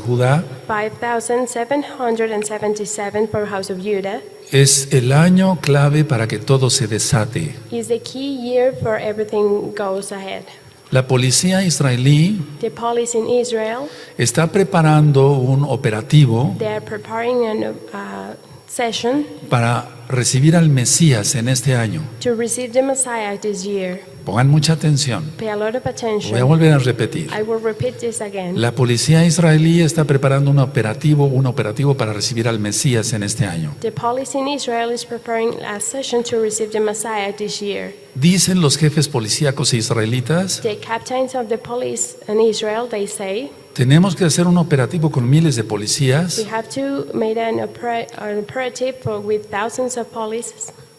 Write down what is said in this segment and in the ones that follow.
Judá. 5,777 for House of Judah. Es el año clave para que todo se desate. Is the key year for everything goes ahead. La policía israelí The police in Israel, está preparando un operativo they are preparing a session para recibir al Mesías en este año. to receive the Messiah this year. Pongan mucha atención. Pay a lot of attention. Voy a volver a repetir. I will repeat this again. La policía israelí está preparando un operativo para recibir al Mesías en este año. The police in Israel is preparing a session to receive the Messiah this year. Dicen los jefes policíacos israelitas, The captains of the police in Israel, they say, tenemos que hacer un operativo con miles de policías we have to make an operative with thousands of police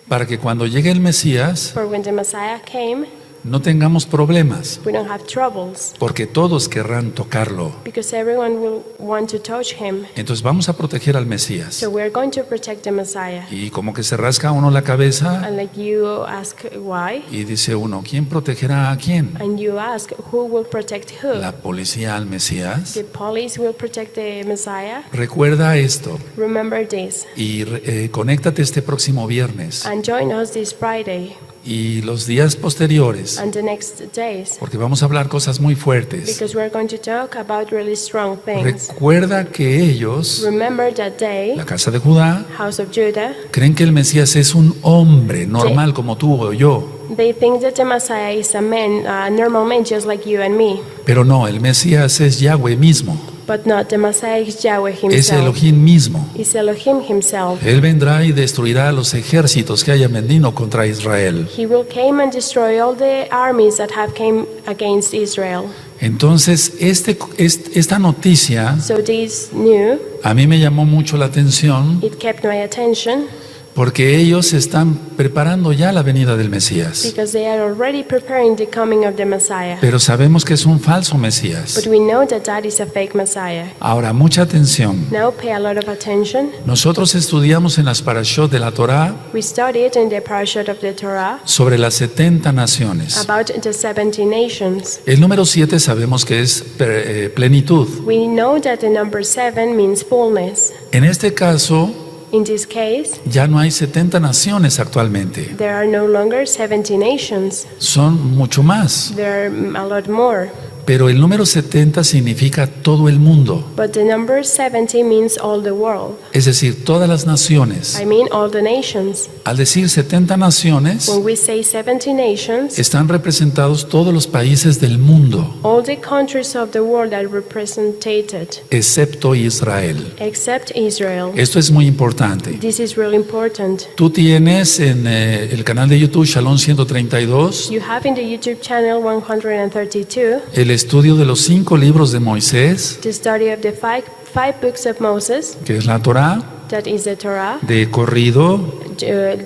para que cuando llegue el Mesías for when the Messiah came, no tengamos problemas, we don't have troubles, porque todos querrán tocarlo. because everyone will want to touch him. Entonces vamos a proteger al Mesías. So we're going to protect the Messiah. Y como que se rasca uno la cabeza And like you ask why, y dice uno, ¿quién protegerá a quién? and you ask who will protect who. ¿La policía al Mesías? The police will protect the Messiah. Recuerda esto Remember this. y conéctate este próximo viernes And join us this Friday y los días posteriores, and the next days, porque vamos a hablar cosas muy fuertes. because we're going to talk about really strong things. Recuerda que ellos, Remember that day, la casa de Judá, House of Judah, creen que el Mesías es un hombre normal como tú o yo, they think that the Messiah is a man, a normal man just like you and me. pero no, el Mesías es Yahweh mismo, But not, the Messiah is Yahweh es himself. Elohim mismo. Is Elohim himself. Él vendrá y destruirá a los ejércitos que hayan venido contra Israel. He will come and destroy all the armies that have come against Israel. Entonces, esta noticia So this new, a mí me llamó mucho la atención it kept my attention porque ellos están preparando ya la venida del Mesías. because they are already preparing the coming of the Messiah. Pero sabemos que es un falso Mesías. But we know that that is a fake Messiah. Ahora, mucha atención. Now pay a lot of attention. Nosotros estudiamos en las parashot de la Torah We studied in the parashat of the Torah sobre las 70 naciones. about the 70 nations. El número 7 sabemos que es plenitud. We know that the number 7 means fullness. En este caso, In this case, ya no hay 70 naciones actualmente. there are no longer 70 nations. Son mucho más. There are a lot more. Pero el número 70 significa todo el mundo. But the number 70 means all the world. Es decir, todas las naciones. I mean all the nations. Al decir 70 naciones, When we say 70 nations, están representados todos los países del mundo, all the countries of the world are represented, excepto Israel. except Israel. Esto es muy importante. This is really important. Tú tienes en el canal de YouTube Shalom 132 You have in the YouTube channel 132 el estudio de los 5 libros de Moisés, the study of the five books of Moses, que es la Torah, that is the Torah, de corrido,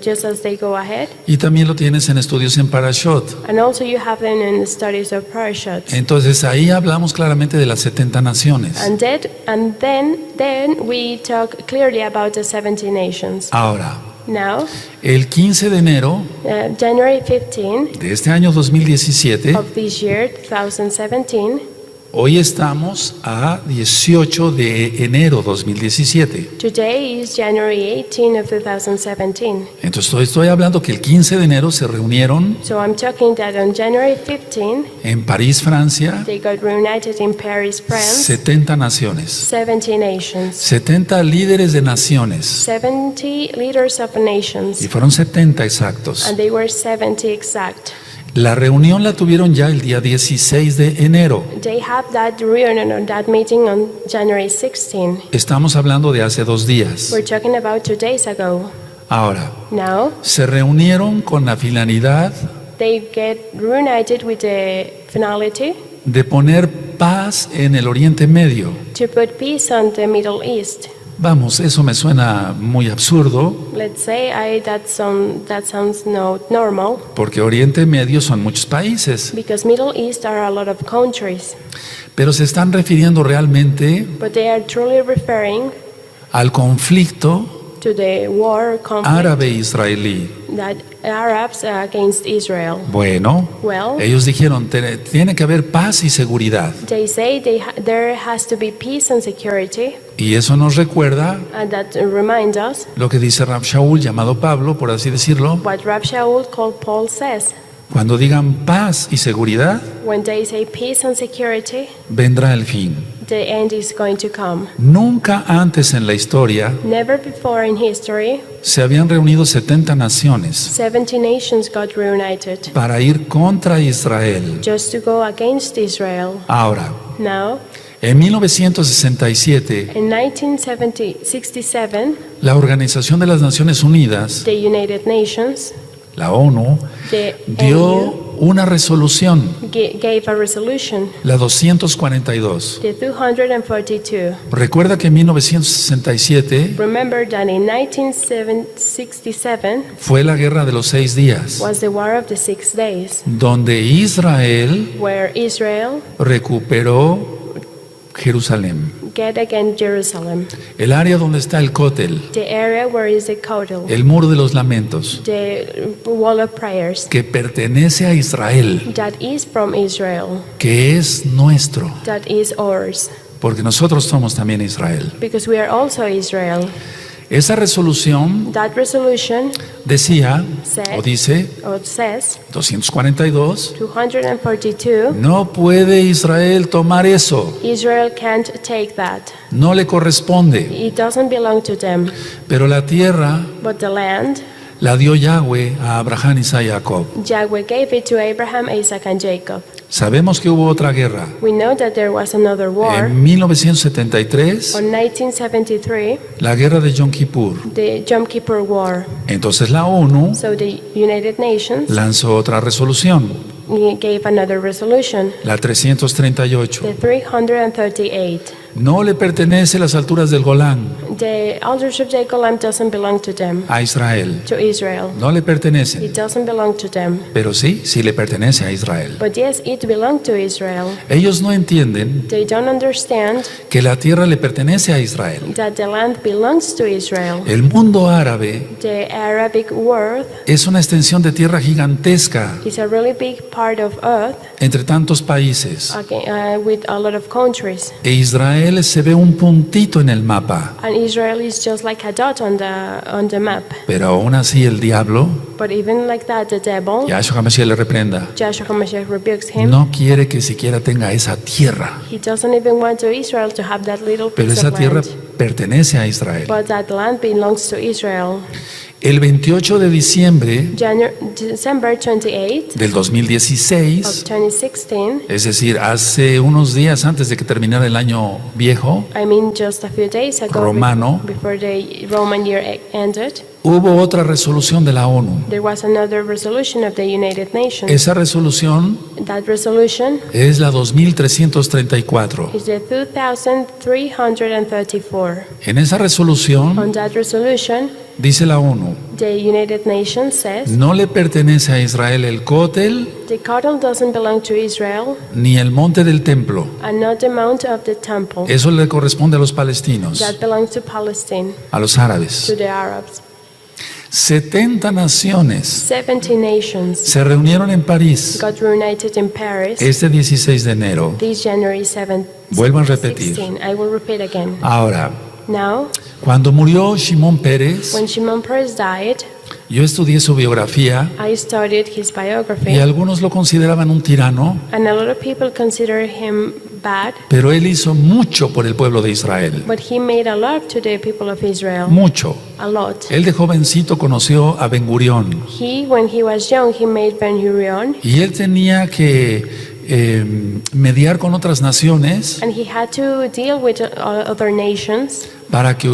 just as they go ahead. y también lo tienes en estudios en Parashot. And also you have them in the studies of Parashat. Entonces ahí hablamos claramente de las 70 naciones. And then we talk clearly about the 70 nations. Ahora, Now, el 15 de enero January 15 de este año 2017, of this year, 2017, hoy estamos a 18 de enero 2017. today is January 18 of 2017. Entonces estoy hablando que el 15 de enero se reunieron So I'm talking that on January 15, en París, Francia, they got reunited in Paris, France, 70 naciones, 70 nations, 70 líderes de naciones, 70 leaders of nations, y fueron 70 exactos. and they were 70 exact. La reunión la tuvieron ya el día 16 de enero. They have that reunion or that meeting on January 16. Estamos hablando de hace 2 días. We're talking about 2 days ago. Ahora, Now, se reunieron con la finalidad they get reunited with the finality de poner paz en el Oriente Medio. to put peace on the Middle East. Vamos, eso me suena muy absurdo, Let's say that sounds not normal, porque Oriente Medio son muchos países, because Middle East are a lot of countries, pero se están refiriendo realmente but they are truly referring al conflicto to the war conflict árabe-israelí. that Arabs against Israel. Bueno, Well, ellos dijeron, tiene que haber paz y seguridad. they say there has to be peace and security, Y eso nos recuerda and that reminds us lo que dice Rab Shaul, llamado Pablo, por así decirlo. what Rab Shaul called Paul says. Cuando digan paz y seguridad, When they say peace and security, vendrá el fin. the end is going to come. Nunca antes en la historia Never before in history, se habían reunido 70 naciones 70 nations got reunited para ir contra Israel. just to go against Israel. Ahora, Now, en 1967, in 1967, la Organización de las Naciones Unidas, the United Nations, la ONU, the dio ONU, una resolución, gave a resolution, la 242. the 242. Recuerda que en 1967 Remember that in 1967 fue la Guerra de los 6 días, was the War of the 6 Days, donde Israel where Israel recuperó Jerusalén, get again Jerusalem, el área donde está el Cótel, the area where is the Kotel, el muro de los lamentos, the wall of prayers, que pertenece a Israel, that is from Israel, que es nuestro, that is ours, porque nosotros somos también Israel. because we are also Israel. Esa resolución That resolution decía, o dice, says 242, 242, no puede Israel tomar eso, Israel can't take that. no le corresponde, It doesn't belong to them. pero la tierra But the land, la dio Yahweh a Abraham, Isaac y Jacob. Yahweh gave it to Abraham, Isaac, and Jacob. Sabemos que hubo otra guerra. We know that there was another war. En 1973, On 1973, la guerra de Yom Kippur. the Yom Kippur War. Entonces la ONU So the United Nations lanzó otra resolución, gave another resolution, la 338. the 338. No le pertenece las alturas del Golán The elders of the Golan doesn't belong to them, a Israel. to Israel. No le pertenece, It doesn't belong to them. pero sí le pertenece a Israel. But yes, it belonged to Israel. Ellos no entienden They don't understand que la tierra le pertenece a Israel. that the land belongs to Israel. El mundo árabe The Arabic world es una extensión de tierra gigantesca is a really big part of earth, entre tantos países. with a lot of countries. E Israel se ve un puntito en el mapa, And Israel is just like a dot on the map. pero aún así el diablo, But even like that, the devil, Yahshua Ha Mashiaj le reprenda, Yahshua Ha Mashiach rebukes him. no quiere que siquiera tenga esa tierra, He doesn't even want to Israel to have that little pero piece esa of tierra land. pertenece a Israel. But that land belongs to Israel. El 28 de diciembre December 28 del of 2016, 2016, es decir, hace unos días antes de que terminara el año viejo I mean just a few days ago, romano, before the Roman year ended, hubo otra resolución de la ONU. there was another resolution of the United Nations. Esa resolución That resolution es la 2334. is the 2334. En esa resolución On that resolution, dice la ONU, the United Nations says no le pertenece a Israel el Cótel the cattle doesn't belong to Israel ni el monte del templo. and not the mount of the temple. Eso le corresponde a los palestinos, That belongs to Palestine, a los árabes. to the Arabs. 70 naciones 70 nations se reunieron en París got reunited in Paris este 16 de enero. this January 7th. Vuelvo a repetir. 16. I will repeat again. Ahora, Now, cuando murió Shimon Peres, when Shimon Peres died, yo estudié su biografía I studied his biography, y algunos lo consideraban un tirano, and a lot of people consider him bad, pero él hizo mucho por el pueblo de Israel. but he made a lot to the people of Israel. Mucho. A lot. Él de jovencito conoció a Ben Gurión When he was young, he made Ben-Gurion, y él tenía que mediar con otras naciones and he had to deal with other nations, para que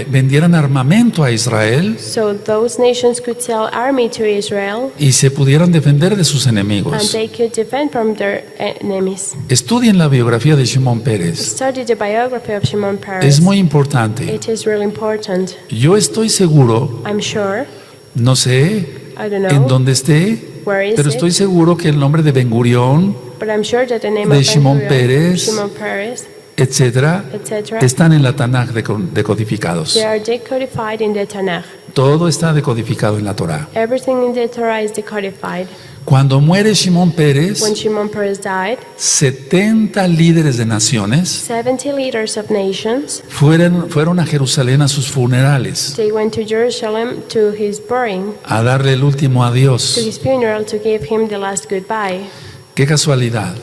vendieran armamento a Israel so those nations could sell army to Israel, y se pudieran defender de sus and enemigos. they could defend from their enemies. Estudien la biografía de Shimon Peres. Study the biography of Shimon Peres. Es muy importante. It is really important. Yo estoy seguro, I'm sure, no sé I don't en know, dónde esté, where is pero it, estoy seguro que el nombre de Ben Gurión but I'm sure that the name de of Shimon Ben-Gurion, Peres Shimon Peres, etcétera, etc., están en la Tanaj decodificados. they are decodified in the Tanakh. Todo está decodificado en la Torah. Everything in the Torah is decodified. Cuando muere Shimon Peres, When Shimon Peres died, 70 líderes de naciones 70 leaders of nations, fueron a Jerusalén a sus funerales, they went to Jerusalem to his burying, a darle el último to adiós. his funeral, to give him the last goodbye. Qué casualidad.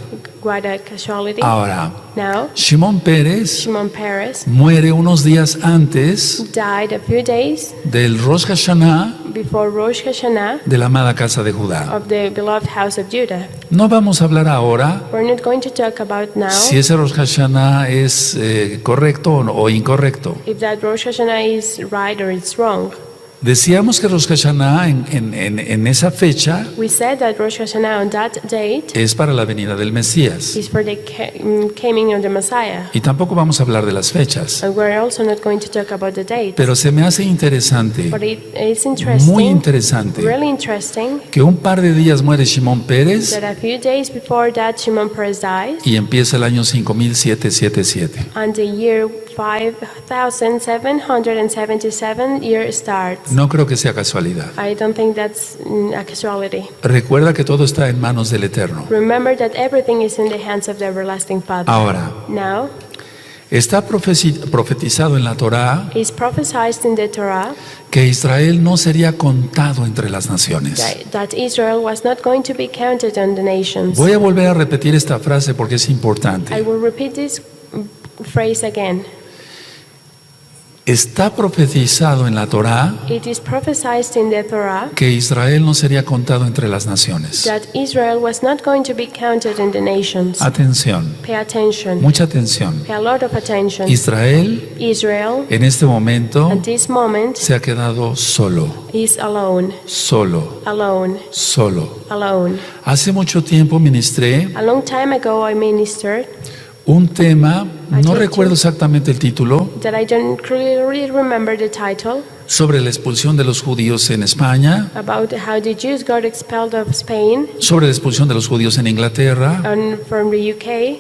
What a casualty. Ahora, Now, Shimon Peres Shimon Peres muere unos días antes died a few days del Rosh Hashanah before Rosh Hashanah de la amada casa de Judá. of the beloved house of Judah. No vamos a hablar ahora We're not going to talk about now si ese Rosh Hashanah es correcto o incorrecto. if that Rosh Hashanah is right or it's wrong. Decíamos que Rosh Hashanah en esa fecha We said that Rosh Hashanah on that date es para la venida del Mesías. is for the coming of the Messiah. Y tampoco vamos a hablar de las fechas. And we're also not going to talk about the date. Pero se me hace interesante, But it's interesting, muy interesante, really interesting, que un par de días muere Shimon Peres that a few days before that Shimon Peres dies, y empieza el año 5777. and the year 5777 year starts. No creo que sea casualidad. I don't think that's a casualty. Recuerda que todo está en manos del Eterno. Remember that everything is in the hands of the everlasting Father. Ahora, Now, está profetizado en la Torah it's prophesied in the Torah que Israel no sería contado entre las naciones. that Israel was not going to be counted on the nations. Voy a volver a repetir esta frase porque es I importante. will repeat this phrase again. Está profetizado en la Torah It is prophesied in the Torah que Israel no sería contado entre las naciones. that Israel was not going to be counted in the nations. Atención, Pay attention. mucha atención. Pay a lot of attention. Israel Israel, en este momento at this moment, se ha quedado solo, is alone, solo, alone, solo. alone. Hace mucho tiempo ministré A long time ago, I ministered un tema, no recuerdo exactamente el título, that I don't really remember the title, sobre la expulsión de los judíos en España, about how the Jews got expelled of Spain sobre la expulsión de los judíos en Inglaterra, and from the UK,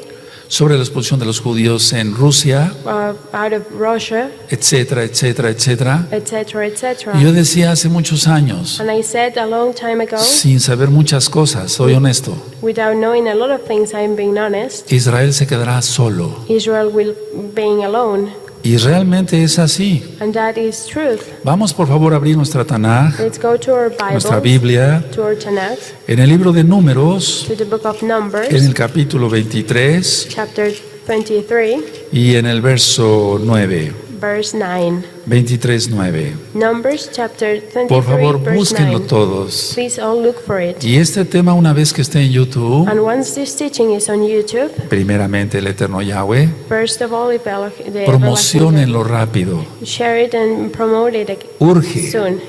sobre la expulsión de los judíos en Rusia, out of Russia, etcétera, etcétera, etcétera. etc., etc. Y yo decía hace muchos años, And I said a long time ago, sin saber muchas cosas, soy honesto, without knowing a lot of things, I'm being honest, Israel se quedará solo. Israel will being alone. Y realmente es así. And that is truth. Vamos por favor a abrir nuestra Tanaj, Let's go to our nuestra Bible, Biblia, to our Tanakh, en el libro de Números, to the book of en Numbers, el capítulo 23 chapter 23, y en el verso 9, verse 9. 23:9. Numbers chapter 23, Por favor, verse búsquenlo 9. todos. Please all look for it. Y este tema, una vez que esté en YouTube, And once this teaching is on YouTube, primeramente el Eterno Yahweh, first of all, the promocionenlo rápido. share it and promote it Urge, soon.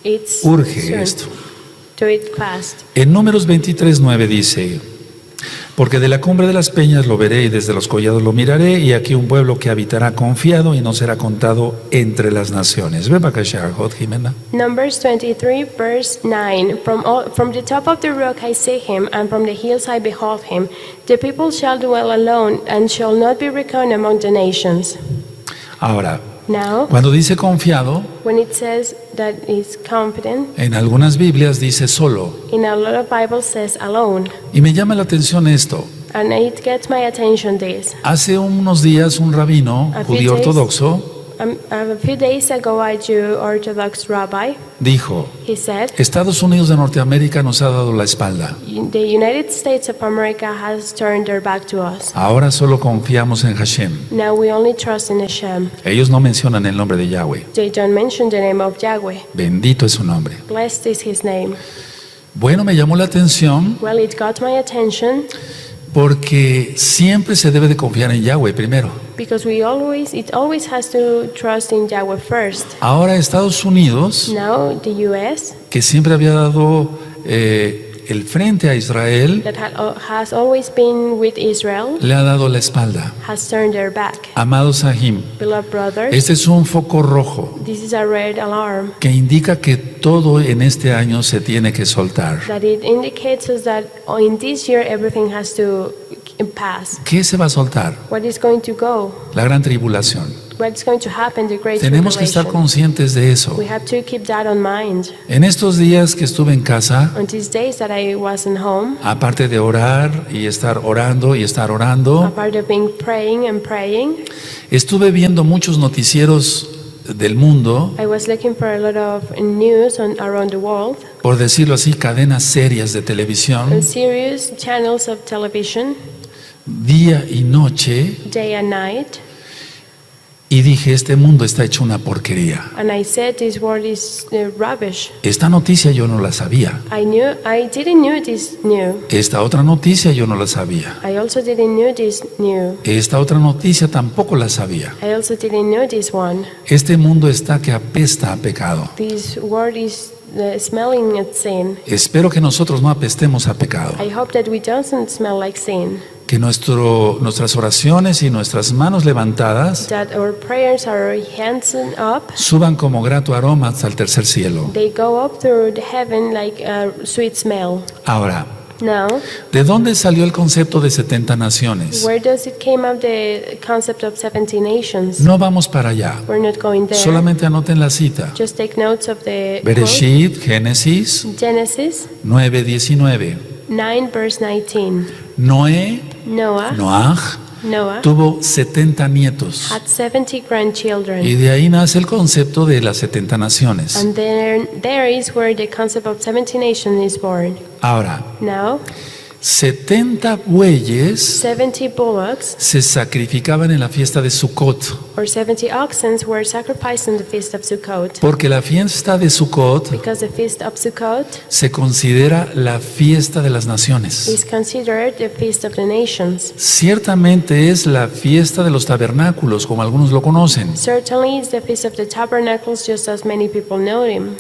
It's urge soon. esto. Do it fast. En Números 23:9 dice: porque de la cumbre de las peñas lo veré y desde los collados lo miraré, y aquí un pueblo que habitará confiado y no será contado entre las naciones. Ven para acá, Jimena. Numbers 23, verse 9. From the top of the rock I see him, and from the hills I behold him. The people shall dwell alone, and shall not be reckoned among the nations. Ahora, Now, cuando dice confiado, when it says that is confident, en algunas Biblias dice solo. in a lot of Bibles says alone. Y me llama la atención esto. And it gets my attention this. Hace unos días un rabino A few judío days- ortodoxo A few days ago, a Jew Orthodox rabbi, dijo: he said, Estados Unidos de Norteamérica nos ha dado la espalda. the United States of America has turned their back to us. Ahora solo confiamos en Hashem. Now we only trust in Hashem. Ellos no mencionan el nombre de Yahweh. They don't mention the name of Yahweh. Bendito es su nombre. Blessed is his name. Bueno, me llamó la atención Well, it got my attention porque siempre se debe de confiar en Yahweh primero. because it always has to trust in Yahweh first. Ahora Estados Unidos, Now the U.S., que siempre había dado el frente a Israel that has always been with Israel le ha dado la espalda. has turned their back. Amados Sahim, Beloved brothers, este es un foco rojo this is a red alarm que indica que todo en este año se tiene que soltar. that it indicates us that in this year everything has to pass. ¿Qué se va a soltar? What is going to go? La gran tribulación. What's going to happen? The great Tenemos que estar tribulation. conscientes de eso. We have to keep that on mind. En estos días que estuve en casa, On these days that I wasn't home, aparte de orar y estar orando y estar orando, apart of being praying and praying, estuve viendo muchos noticieros del mundo, I was looking for a lot of news around the world, por decirlo así, cadenas serias de televisión, and serious channels of television, día y noche, day and night. y dije, este mundo está hecho una porquería. And I said this world is rubbish. Esta noticia yo no la sabía. I didn't know this new. Esta otra noticia yo no la sabía. I also didn't know this new. Esta otra noticia tampoco la sabía. I also didn't know this one. Este mundo está que apesta a pecado. This world is smelling at sin. Espero que nosotros no apestemos a pecado. I hope that we don't smell like sin. Que nuestras oraciones y nuestras manos levantadas That our prayers, our hands up, suban como grato aroma hasta el tercer cielo. they go up through the heaven like a sweet smell. Ahora, Now, ¿de dónde salió el concepto de 70 naciones? where does it came up the concept of 70 nations? No vamos para allá. We're not going there. Solamente anoten la cita. Just take notes of the quote. Bereshit, Génesis Genesis 9:19. 9 verse 19. Noah Noah tuvo 70 nietos. had 70 grandchildren. Y de ahí nace el concepto de las 70 naciones. And there is where the concept of 70 nations is born. Ahora, Now, 70 bueyes 70 bullocks se sacrificaban en la fiesta de Sukkot, or 70 oxen were sacrificed on the feast of Sukkot. porque la fiesta de Sukkot Because the feast of Sukkot se considera la fiesta de las naciones. is considered the feast of the nations. Ciertamente es la fiesta de los tabernáculos, como algunos lo conocen, Certainly it's the feast of the tabernacles, just as many people know him.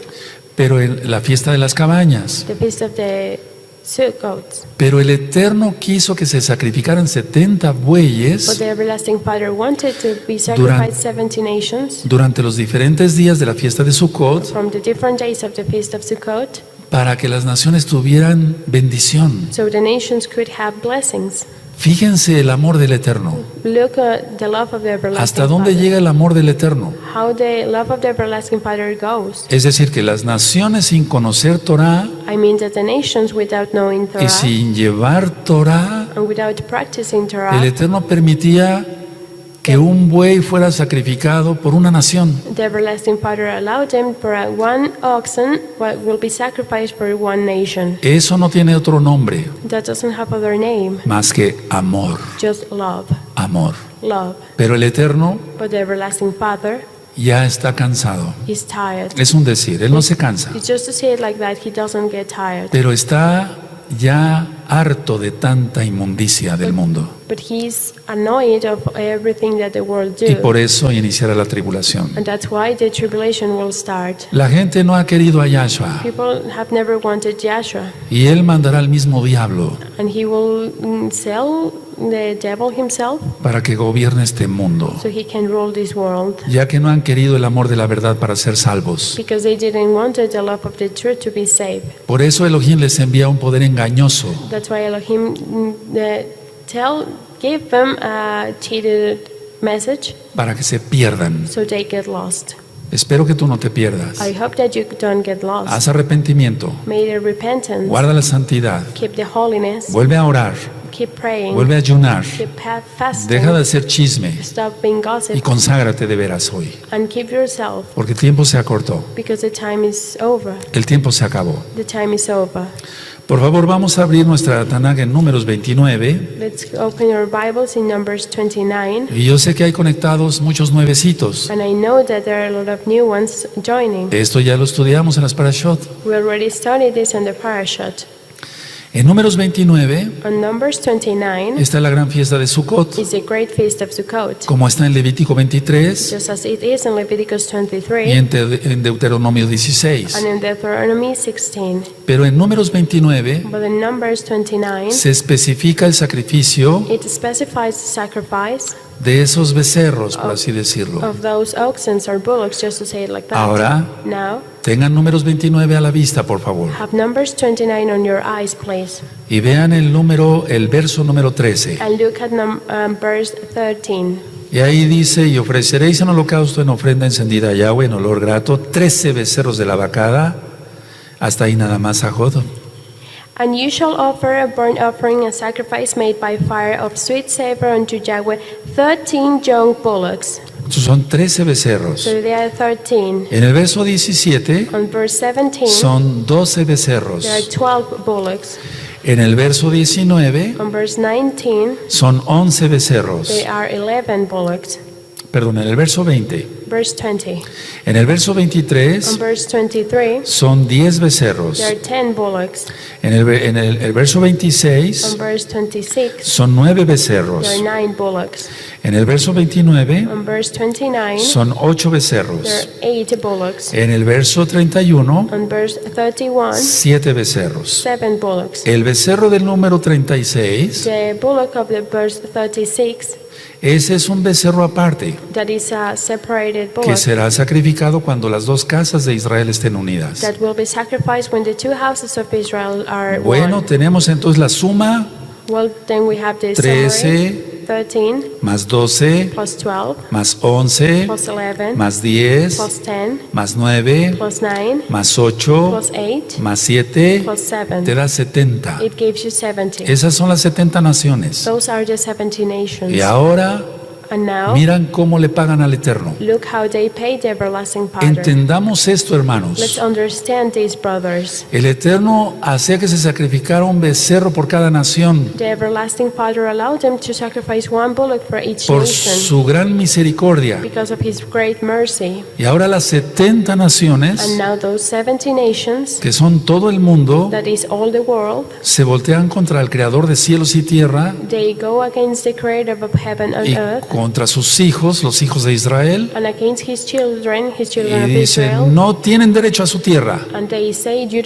pero la fiesta de las cabañas. The feast of the Sukkot. Pero el Eterno quiso que se sacrificaran 70 But bueyes the everlasting Father wanted to be sacrificed 70 nations durante los diferentes días de la fiesta de Sukkot from the different days of the feast of Sukkot, para que las naciones tuvieran bendición. so the nations could have blessings. Fíjense el amor del Eterno. Look at the love of the everlasting ¿Hasta dónde Father. llega el amor del Eterno? How the love of the everlasting Father goes. Es decir, que las naciones sin conocer Torah I mean that the nations without knowing Torah y sin llevar Torah, and without practicing el Torah, Eterno permitía que un buey fuera sacrificado por una nación. the everlasting Father allowed them for one oxen what will be sacrificed for one nation. Eso no tiene otro nombre That doesn't have other name, más que amor, just love. amor. Love. Pero el Eterno But the everlasting Father ya está cansado. is tired. Es un decir, Él no se cansa, It's just to say it like that, he doesn't get tired. pero está ya harto de tanta inmundicia del mundo. But he's annoyed of everything that the world Y do. por eso iniciará la tribulación. And that's why the tribulation will start. La gente no ha querido a Yahshua People have never wanted Yahshua. y Él mandará al mismo diablo And he will sell the devil himself para que gobierne este mundo, so he can rule this world. ya que no han querido el amor de la verdad para ser salvos. Because they didn't want the love of the truth to be saved. Por eso Elohim les envía un poder engañoso That's why Elohim give them a cheated message para que se pierdan. so they get lost. Espero que tú no te pierdas. I hope that you don't get lost. Haz arrepentimiento, Made a repentance. guarda la santidad, Keep the holiness. vuelve a orar, Keep praying. vuelve a ayunar, Keep fasting. deja de hacer chisme Stop being y gossip. conságrate de veras hoy, And keep yourself porque el tiempo se acortó, because the time is over. el tiempo se acabó. The time is over. Por favor, vamos a abrir nuestra Tanakh en Números 29. Let's open your Bibles in Numbers 29. Y yo sé que hay conectados muchos nuevecitos. And I know that there are a lot of new ones joining. Esto ya lo estudiamos en las Parashot. We already studied this in the parashat. En Números 29 On Numbers 29 está la gran fiesta de Sukkot, is the great feast of Sukkot, como está en Levítico 23 just as it is in Leviticus y 23 en Deuteronomio 16. and in Deuteronomy 16. Pero en Números 29 But in Numbers 29, se especifica el sacrificio it specifies the sacrifice de esos becerros, por así decirlo. of those oxen or bullocks, just to say it like that. Ahora, Now, tengan Números 29 a la vista, por favor. have Numbers 29 on your eyes, please. Y vean el verso número 13. And look at verse 13. Y ahí dice, y ofreceréis en holocausto en ofrenda encendida a Yahweh en olor grato, 13 becerros de la vacada, hasta ahí nada más a Jod. And you shall offer a burnt offering, a sacrifice made by fire of sweet savor unto Yahweh, 13 young bullocks. Estos son 13 becerros. So there are 13. En el verso 17 On verse 17, son 12 becerros. there are 12 bullocks. En el verso 19 On verse 19, son 11 becerros. there are 11 bullocks. Perdón, en el verso 20. Verse 20. En el verso On 23 verse 23, son 10 becerros. there are 10 bullocks. En el verso On 26 verse 26, son 9 there becerros. are 9 bullocks. En el verso 29 On verse 29, son 8 there becerros. are 8 bullocks. En el verso 31, On verse 31, 7 becerros. 7 bullocks. El becerro del número 36, The bullock of the verse 36, ese es un becerro aparte, that is a separated que bullock será sacrificado cuando las dos casas de Israel estén unidas. that will be sacrificed when the two houses of Israel are Bueno, one. tenemos entonces la suma, Well, then we have the 13 summary, 13 más 12, plus 12 más 11, plus 11 más 10, plus 10 más 9, plus 9 más 8, plus 8 más 7, plus 7. te da 70. It gives you 70. Esas son las 70 naciones. Those are the 70 nations. Y ahora, And now, miran cómo le pagan al Eterno. look how they pay the everlasting Father. Entendamos esto, hermanos. Let's understand these, brothers. El Eterno hacía que se sacrificara un becerro por cada nación The everlasting Father allowed them to sacrifice one bullock for each por nation su gran misericordia. because of His great mercy. Y ahora las 70 And naciones, now those 70 nations, que son todo el mundo, that is all the world, se voltean contra el Creador de cielos y tierra they go against the Creator of heaven and y earth, contra sus hijos, los hijos de Israel, and against His children y of Israel. dicen, no tienen derecho a su tierra. And they say, you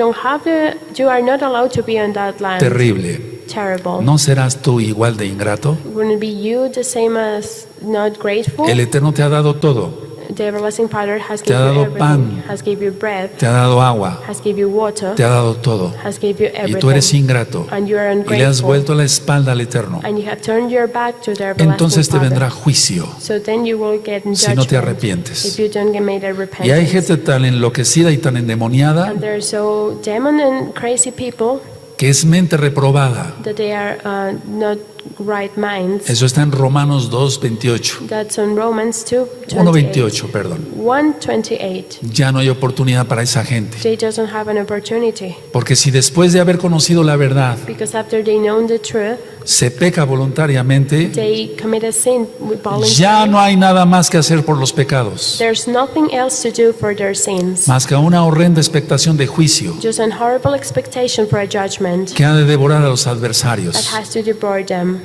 are not allowed to be on that land. Terrible. Terrible. ¿No serás tú igual de ingrato? Wouldn't it be you the same as not grateful? El Eterno te ha dado todo. The everlasting Father has Te ha given you dado pan. everything. Has given you bread. Te ha dado agua, Has given you water. te ha dado todo. Has given you Y everything. tú eres ingrato And you are y le has ungrateful. vuelto la espalda al Eterno. And you have turned your back to the everlasting Entonces te Father. vendrá juicio So then you will get in si no te judgment arrepientes. if you don't get made a repentance. Y hay gente tan enloquecida y tan endemoniada And they're so demon and crazy people que es mente reprobada. that they are not right minds. Eso está en Romanos 2:28. That's on Romans 2:28. 1:28, perdón. 1:28. Ya no hay oportunidad para esa gente. They doesn't have an opportunity Porque si después de haber conocido la verdad because after they know the truth, se peca voluntariamente, they commit a sin with ya voluntary. no hay nada más que hacer por los pecados, There's nothing else to do for their sins. más que una horrenda expectación de juicio Just an horrible expectation for a judgment que ha de devorar a los that adversarios. has to devour them.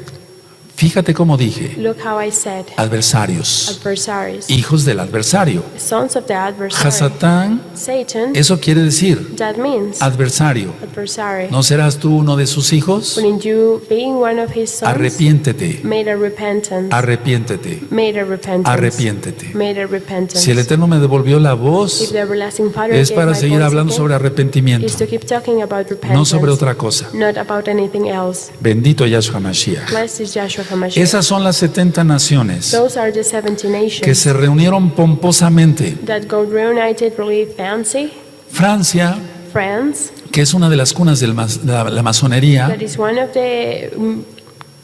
Fíjate cómo dije, Look how I said adversarios, adversaries, hijos del adversario. sons of the adversary. Hasatán, Satan, eso quiere decir that means adversario. adversary. ¿No serás tú uno de sus hijos? Wouldn't you, being one of his sons, Arrepiéntete, made a repentance, arrepiéntete, made a repentance, arrepiéntete. made a repentance? Si el Eterno me devolvió la If voz, the everlasting Father es gave para my seguir voice hablando again, sobre arrepentimiento, is to keep talking about repentance, no sobre otra cosa. not about anything else. Bendito Yahshua Ha Mashiaj. Blessed is Yahshua Ha Mashiach. Esas son las 70 naciones Those are the 70 nations que se reunieron pomposamente. that go reunited really fancy. Francia, France, que es una de las cunas de la masonería, that is one of the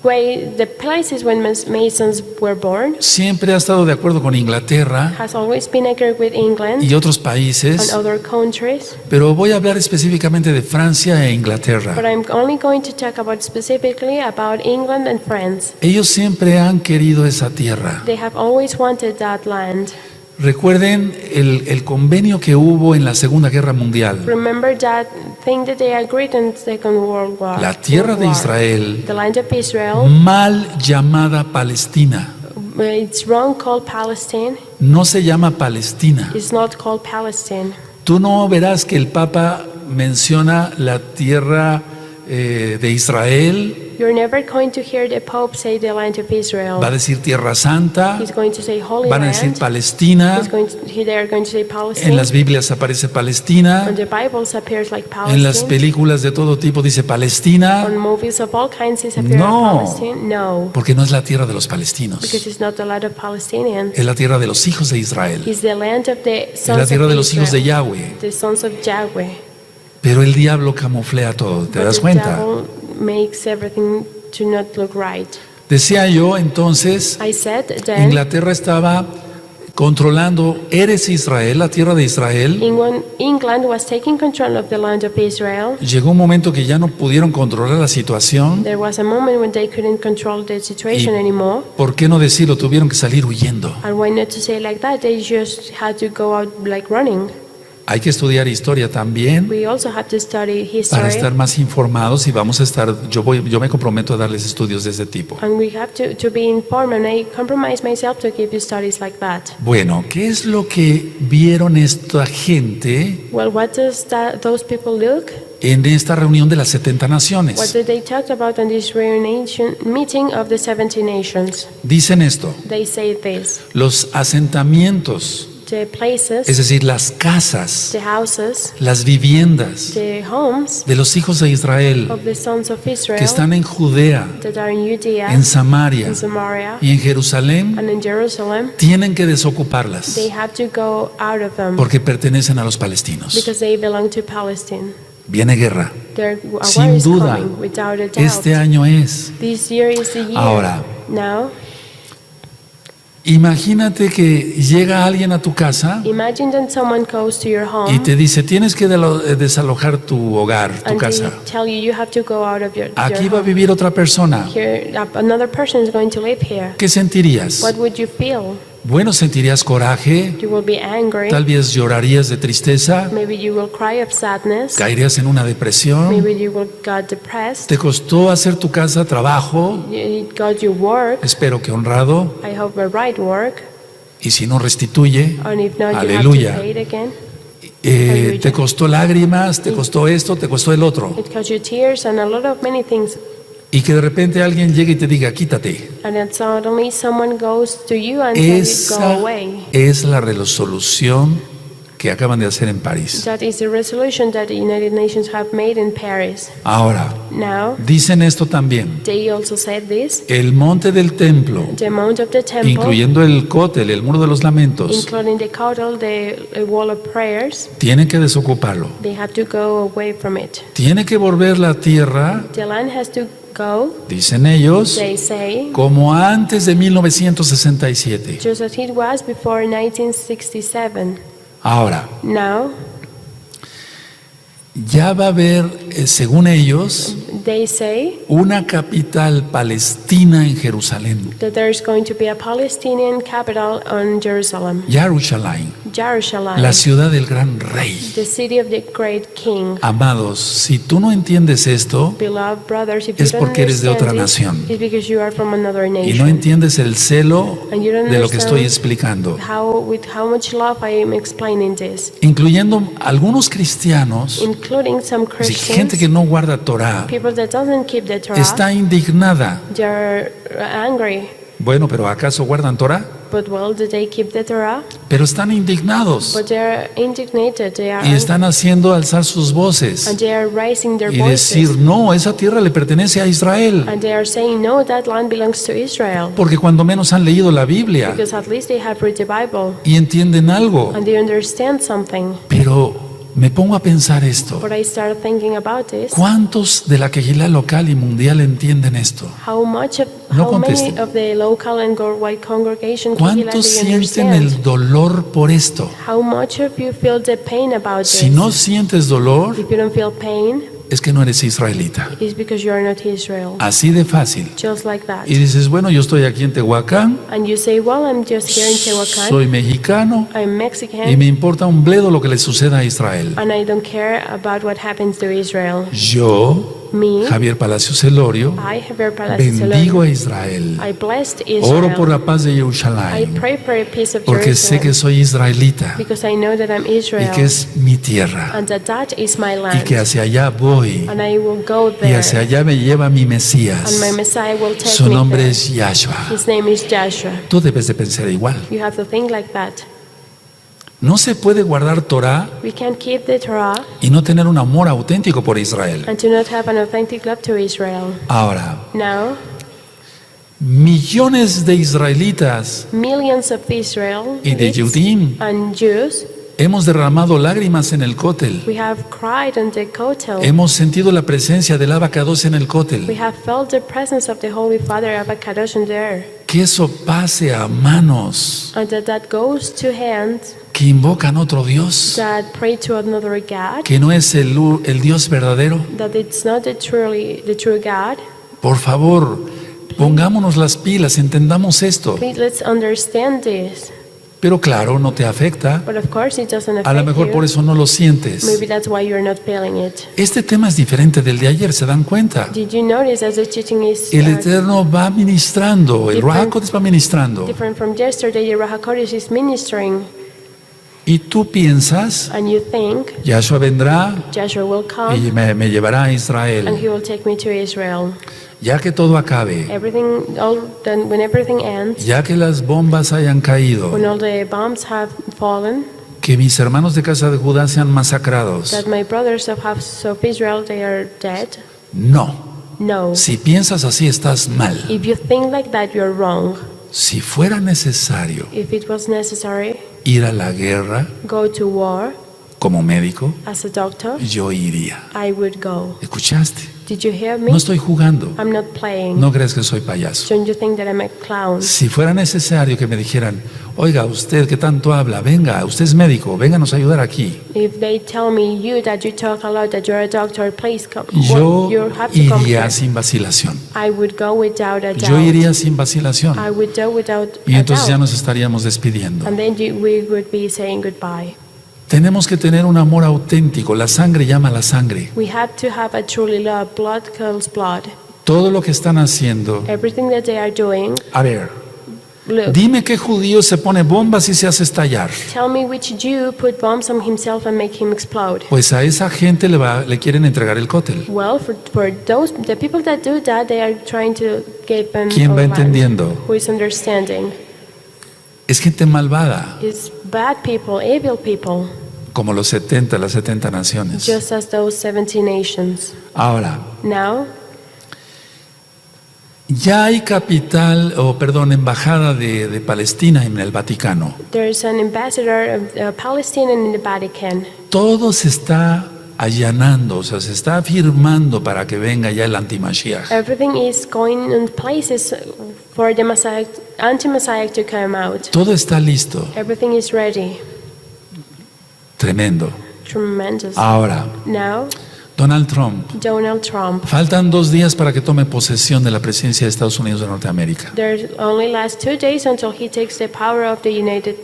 the places when Masons were born, siempre ha estado de acuerdo con Inglaterra has always been agreed with England y otros and países, other countries. pero voy a hablar específicamente de Francia e Inglaterra. But I'm only going to talk about specifically about England and France. Ellos siempre han querido esa tierra. They have always wanted that land. Recuerden el convenio que hubo en la Segunda Guerra Mundial. Remember that thing that they agreed in the Second World War. La tierra de Israel, The land of Israel, mal llamada Palestina, it's wrong called Palestine. no se llama Palestina. It's not called Palestine. Tú no verás que el Papa menciona la tierra de Israel. You're never going to hear the Pope say the land of Israel. Va a decir Tierra Santa, He's going to say Holy van a Land. decir Palestina. They are going to say Palestine. En las Biblias aparece Palestina. On the Bibles appears like Palestine. En las películas de todo tipo dice Palestina. On movies of all kinds it appears No, Palestine. No, porque no es la tierra de los palestinos. because it's not the land of Palestinians. Es la tierra de los hijos de Israel. It's the land of the Es la sons tierra of de los hijos de Israel, Yahweh. the sons of Yahweh. Pero el diablo camuflea todo, ¿te But das the cuenta? devil makes everything to not look right. Decía yo entonces, I said then Inglaterra estaba controlando Eres Israel, la tierra de Israel. England was taking control of the land of Israel. Llegó un momento que ya no pudieron controlar la situación. There was a moment when they couldn't control the situation anymore. ¿Por qué no decirlo? Tuvieron que salir huyendo. And why not to say like that? They just had to go out like running. Hay que estudiar historia también We also have to study para history. estar más informados y vamos a estar, yo me comprometo a darles estudios de ese tipo. And we have to be informed, and I compromise myself to give you studies like that. Bueno, ¿qué es lo que vieron esta gente Well, what does those people look? en esta reunión de las 70 What naciones? did they talk about in this reunion meeting of the 70 nations? Dicen esto: They say this: los asentamientos, the places, es decir, las casas, the houses, las viviendas the homes de los hijos de Israel of the sons of Israel que están en Judea, that are in Judea, en Samaria in Samaria, y en Jerusalén, and in Jerusalem, tienen que desocuparlas they have to go out of them porque pertenecen a los palestinos. because they belong to Palestine. Viene guerra, A war sin is duda. coming, without a doubt. Este año es. This year is the year. Ahora, Now, imagínate que llega alguien a tu casa imagine that someone goes to your home y te dice, tienes que desalojar tu hogar, tu and casa. they tell you you have to go out of your Aquí va a home. vivir otra persona. Here, another person is going to live here. ¿Qué sentirías? What would you feel? Bueno, sentirías coraje, You will be angry. tal vez llorarías de tristeza, Maybe you will cry of sadness. caerías en una depresión. Maybe you will get depressed. ¿Te costó hacer tu casa trabajo? It got you work. Espero que honrado. I hope a right work. Y si no restituye, And if not, you have to aleluya. pay it again. Te costó lágrimas, te costó esto, te costó el otro. It cost you tears and a lot of many things. Y que de repente alguien llegue y te diga, quítate. And then suddenly someone goes to you and tells you go Esa away. es la resolución que acaban de hacer en París. That is the resolution that the United Nations have made in Paris. Ahora, Now, dicen esto también. they also said this. El monte del templo, The mount of the temple, incluyendo el cótel, el muro de los lamentos, including the caudal, the wall of prayers, tienen que desocuparlo. they have to go away from it. Tiene que volver la tierra, The land has to go, dicen ellos, they say, como antes de 1967. just as it was before 1967. Ahora, Now, ya va a haber, según ellos, they say una capital palestina en Jerusalén, that there is going to be a Palestinian capital on Jerusalem, Jerusalén, Jerusalem, la ciudad del gran rey. the city of the great king. Amados, si tú no entiendes esto Beloved brothers, if you es don't porque eres de otra understand nación this, it's because you are from another y no nation. entiendes el celo And you don't de lo que estoy understand explicando, with how much love I am explaining this, incluyendo algunos cristianos, including some es decir, gente Christians, que no guarda Torah, people that doesn't keep the Torah, está indignada. they're angry. Bueno, pero ¿acaso guardan Torah? But well, do they keep the Torah? Pero están indignados But they're indignated, they are y están haciendo alzar sus voces and they are raising their y voices. decir, no, esa tierra le pertenece a Israel, And they are saying, no, that land belongs to Israel. porque cuando menos han leído la Biblia Because at least they have read the Bible y entienden algo. and they understand something. Pero me pongo a pensar esto. But I started thinking about this. ¿Cuántos de la quejilá local y mundial entienden esto? How much of, No how many contesten. of the local and worldwide congregation ¿Cuántos sienten understand? el dolor por esto? How much of you feel the pain about Si this? no sientes dolor, If you don't feel pain, es que no eres israelita. It's because you are not Israel. Así de fácil. Just like that. Y dices, bueno, yo estoy aquí en Tehuacán, And you say, well, I'm just here in Tehuacán. soy mexicano I'm Mexican. y me importa un bledo lo que le suceda a Israel. And I don't care about what happens to Israel. Yo, Me, Javier Palacios Celorio, I, Javier Palacios bendigo Celorio, a Israel. I blessed Israel. Oro por la paz de I Jerusalén, pray for a peace of porque sé que Jerusalem. soy israelita Because I know that I'm y Israel. que es mi tierra And that is my y land. que hacia allá voy And I will go y there. hacia allá me lleva mi Mesías. And my Messiah will take Su me nombre there. es Yahshua. His name is Joshua. Tú debes de pensar igual. You have to think like that. No se puede guardar Torah We can't keep the Torah y no tener un amor auténtico por Israel. and to not have an authentic love to Israel. Ahora, Now, millones de israelitas millions of Israel y de Yudim and Jews, hemos derramado lágrimas en el cótel. we have cried on the Kotel. Hemos sentido la presencia del Abacados en el We cótel. have felt the presence of the Holy Father of Kadosh in there. Que eso pase a manos And that goes to hands que invocan otro Dios, that pray to another God, que no es el Dios verdadero. that it's not the true God. Por favor, pongámonos las pilas, entendamos esto. Please, let's understand this. Pero claro, no te afecta. But of course it doesn't A lo affect mejor por you. eso no lo sientes. Maybe that's why you're not feeling it. Este tema es diferente del de ayer, ¿se dan cuenta? Did you notice as the teaching is El Eterno va ministrando, el Roeh Dr va ministrando. different from yesterday? The Roeh Dr is ministering, Y tú piensas, and you think Yahshua vendrá Joshua will come y me llevará a and Israel. he will take me to Israel. Ya que todo acabe, Everything, all done, when everything ends, ya que las bombas hayan caído, when all the bombs have fallen, que mis hermanos de casa de Judá sean masacrados. that my brothers of house of Israel, they are dead. No, No. si piensas así estás mal. If you think like that, you're wrong. Si fuera necesario If it was necessary, ir a la guerra go to war como médico, as a doctor, yo iría. I would go. ¿Escuchaste? Did you hear me? No estoy jugando. I'm not playing. No creas que soy payaso. Don't you think that I'm a clown? Si fuera necesario que me dijeran, oiga, usted que tanto habla, venga, usted es médico, vénganos a ayudar aquí. If they tell me you that you talk a lot, that you're a doctor, please come. Yo You have to come iría here. sin vacilación. I would go without a doubt. Yo iría sin vacilación. I would go without Y a entonces ya doubt. nos estaríamos despidiendo. And then we would be saying goodbye. Tenemos que tener un amor auténtico. La sangre llama a la sangre. We have to have a truly love. Blood calls blood. Todo lo que están haciendo. Everything that they are doing. A ver, Look, dime qué judío se pone bombas y se hace estallar. tell me which Jew put bombs on himself and make him explode. Pues a esa gente le quieren entregar el cótel. Well, for those the people that do that, they are trying to give them. ¿Quién va a land. entendiendo? Who is understanding? Es gente malvada, It's bad people, evil people, como las 70 naciones. just as those 70 nations. Ahora, Now, ya hay embajada de Palestina en el Vaticano. there's an ambassador of Palestine in the Vatican. Todo se está allanando, o sea, se está afirmando para que venga ya el anti-Mashiach. Everything is going in places for the Messiah, anti-Messiah to come out. Todo está listo. Everything is ready. Tremendo. Tremendous. Ahora, Now, Donald Trump. Donald Trump. Faltan 2 días para que tome posesión de la presidencia de Estados Unidos de Norteamérica. There only last 2 days until he takes the power of the United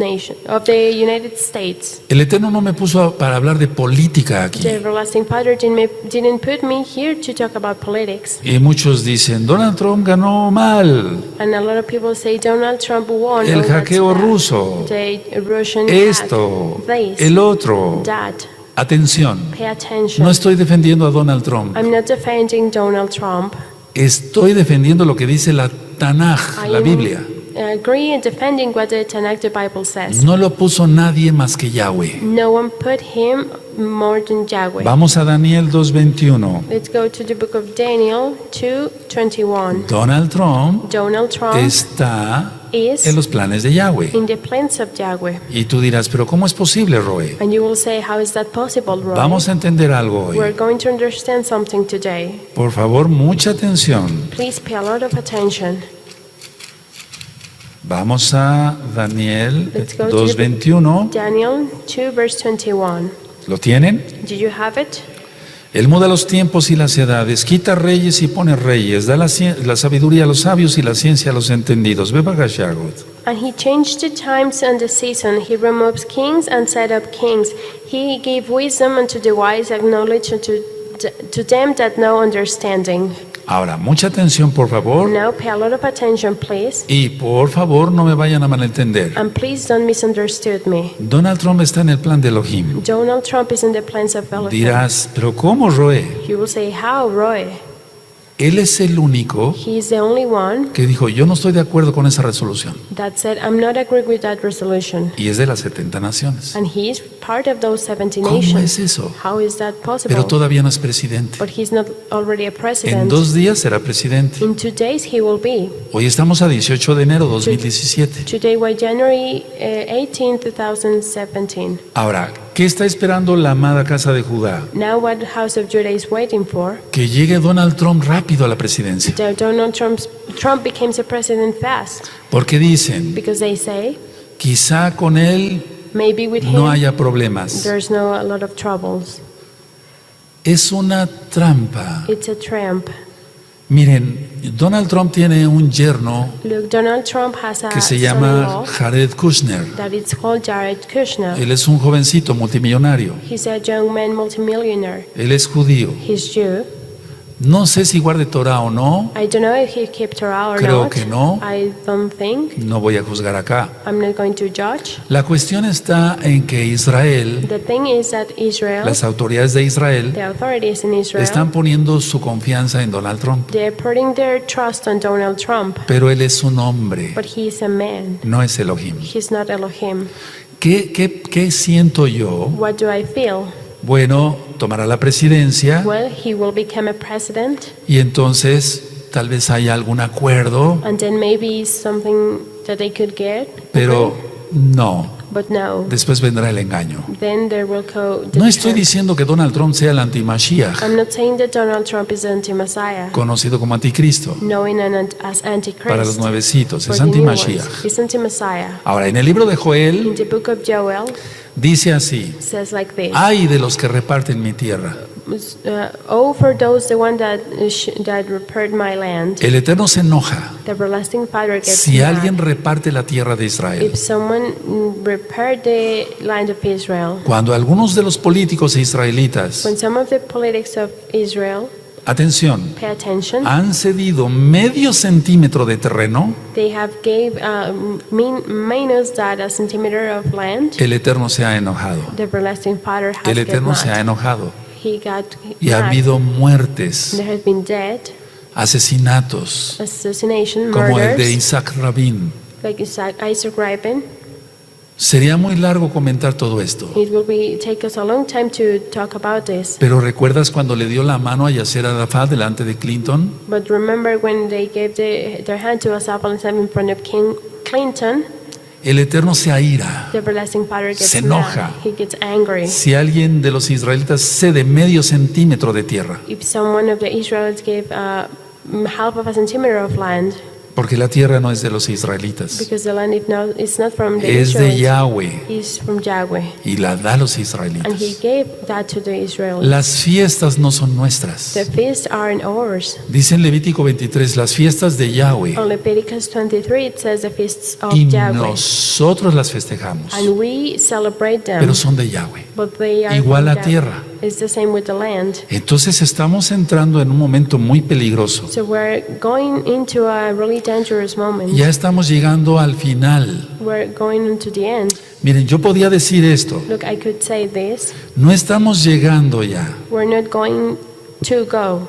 States. El Eterno no me puso para hablar de política aquí. The everlasting Father didn't put me here to talk about politics. Y muchos dicen, Donald Trump ganó mal. And a lot of people say Donald Trump won. El Oh, that's hackeo bad. ruso. The Russian Esto, hack. This, el otro. that. Atención, Pay attention. no estoy defendiendo a Donald Trump. I'm not defending Donald Trump. Estoy defendiendo lo que dice la Tanaj, I la am Biblia. agree and defending what the Tanakh, the Bible says. No lo puso nadie más que Yahweh. No one put him more than Yahweh. Vamos a Daniel 2:21. Let's go to the book of Daniel 2:21. Donald Trump Donald Trump está is en los planes de Yahweh. in the plans of Yahweh. Y tú dirás, pero ¿cómo es posible, Roeh? And you will say, how is that possible, Roy? Vamos a entender algo We're hoy. going to understand something today. Por favor, mucha atención. Please pay a lot of attention. Vamos a Daniel Let's go to 2:21. Daniel 2 verse 21. ¿Lo tienen? Do you have it? Él muda los tiempos y las edades, quita reyes y pone reyes, da la sabiduría a los sabios y la ciencia a los entendidos. Ve Bagashagot. And he changed the times and the season. He removes kings and set up kings. He gave wisdom unto the wise, and knowledge to them that know understanding. Ahora, mucha atención, por favor. Now pay a lot of attention, please. Y por favor, no me vayan a malentender. And please don't misunderstood me. Donald Trump está en el plan de Elohim. Donald Trump is in the plans of Elohim. Dirás, ¿pero cómo, Roeh? You will say, how, Roeh? Él es el único He is the only one que dijo, yo no estoy de acuerdo con esa resolución. that said, I'm not agree with that resolution. Y es de las 70 naciones. And he is part of those 70 ¿Cómo nations. es eso? How is that possible? Pero todavía no es presidente. But he's not already a En president. 2 días será presidente. In 2 days he will be. Hoy estamos a 18 de enero de 2017. Today was January 18, 2017. Ahora, ¿qué está esperando la amada casa de Judá? Now what House of Judah is waiting for? Que llegue Donald Trump rápido a la presidencia. That Donald Trump becomes a president fast. Porque dicen, Because they say, quizá con él maybe with no him haya problemas. there's no a lot of troubles. Es una trampa. It's a tramp. Miren, Donald Trump tiene un yerno Look, Donald Trump has a que se llama son-in-law Jared Kushner. that it's called Jared Kushner. Él es un jovencito multimillonario. He's a young man multimillionaire. Él es judío. He's Jew. No sé si guarde Torah o no. I don't know if he kept Torah or Creo not. que no. I don't think. No voy a juzgar acá. I'm not going to judge. La cuestión está en que Israel, The thing is that Israel, las autoridades de Israel, the authorities in Israel, están poniendo su confianza en Donald Trump. they're putting their trust on Donald Trump. Pero él es un hombre, But he's a man. no es Elohim. He's not Elohim. ¿Qué siento yo? What do I feel? Bueno, tomará la presidencia Well, he will become a president, y entonces tal vez haya algún acuerdo, and then maybe something that they could get. pero no. But no. Después vendrá el engaño. Then there will go the No estoy chance. diciendo que Donald Trump sea el anti-Mashiach, I'm not saying that Donald Trump is anti-Messiah, conocido como anticristo, knowing as Antichrist. para los nuevecitos, For es the new ones. anti-Mashiach. He's anti-Messiah. Ahora, en el libro de In Joel the book of Joel, dice así, says like this. ay de los que reparten mi tierra. Oh, for those, the one that repaired my land. El Eterno se enoja The everlasting Father gets si mad. alguien reparte la tierra de Israel. If someone repaired the land of Israel, Cuando algunos de los políticos israelitas, when some of the politics of Israel, atención, pay attention, han cedido medio centímetro de terreno, they have gave minus that a centimeter of land, el Eterno se ha enojado. the everlasting Father has El get Eterno se ha mad. enojado. He got Y ha mad. habido muertes, There has been death, asesinatos, assassination, como el de murders, Isaac Rabin. like Isaac Rabin. Sería muy largo comentar todo esto. It will take us a long time to talk about this. Pero ¿recuerdas cuando le dio la mano a Yasser Arafat delante de Clinton? But remember when they gave their hand to Asaf al-Islam in front of King Clinton, El Eterno se aira. the everlasting Father gets Se enoja. mad. He gets angry. Si alguien de los israelitas cede medio centímetro de tierra, If someone of the Israelites gave half of a centimeter of land, porque la tierra no es de los israelitas, because the land is not from the es de Israelites, Yahweh it's from Yahweh. y la da a los And he israelitas. gave that to the Israelites. Las fiestas no son nuestras. The feasts aren't ours. Dice en Levítico 23, las fiestas de Yahweh, On Leviticus 23 it says the feasts of y Yahweh. nosotros las festejamos, And we celebrate them, pero son de Yahweh. but they are Igual from la Yahweh. tierra. It's the same with the land. Entonces estamos entrando en un momento muy peligroso. So we're going into a really dangerous moment. Ya estamos llegando al final. We're going into the end. Miren, yo podía decir esto. Look, I could say this. No estamos llegando ya. We're not going to go.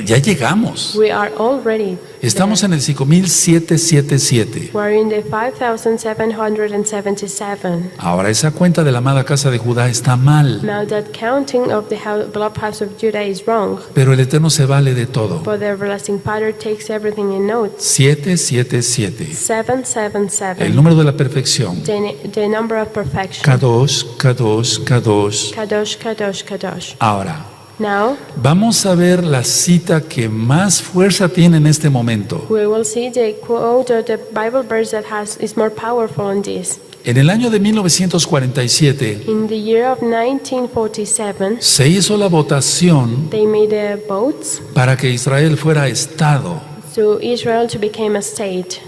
Ya llegamos. We are already Estamos there. en el 5777. We're in the 5,777. Ahora esa cuenta de la amada casa de Judá está mal, Now that counting of the beloved house of Judah is wrong, pero el Eterno se vale de todo. but the everlasting Father takes everything in notes. 777. 777. El número de la perfección. The number of perfection. Kadosh, Kadosh, Kadosh. Kadosh, Kadosh, Kadosh. Ahora, Now, vamos a ver la cita que más fuerza tiene en este momento. we will see the quote or the Bible verse that is more powerful on this. En el año de 1947 In the year of 1947, se hizo la votación they made a vote para que Israel fuera Estado. to Israel to become a state.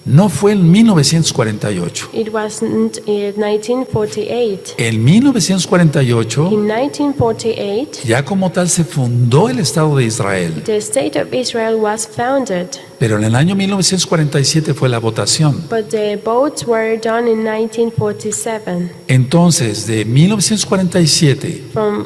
No fue en 1948. It wasn't in 1948. En 1948, In 1948, ya como tal se fundó el Estado de Israel. the state of Israel was founded, Pero en el año 1947 fue la votación. but the votes were done in 1947. Entonces, de 1947 From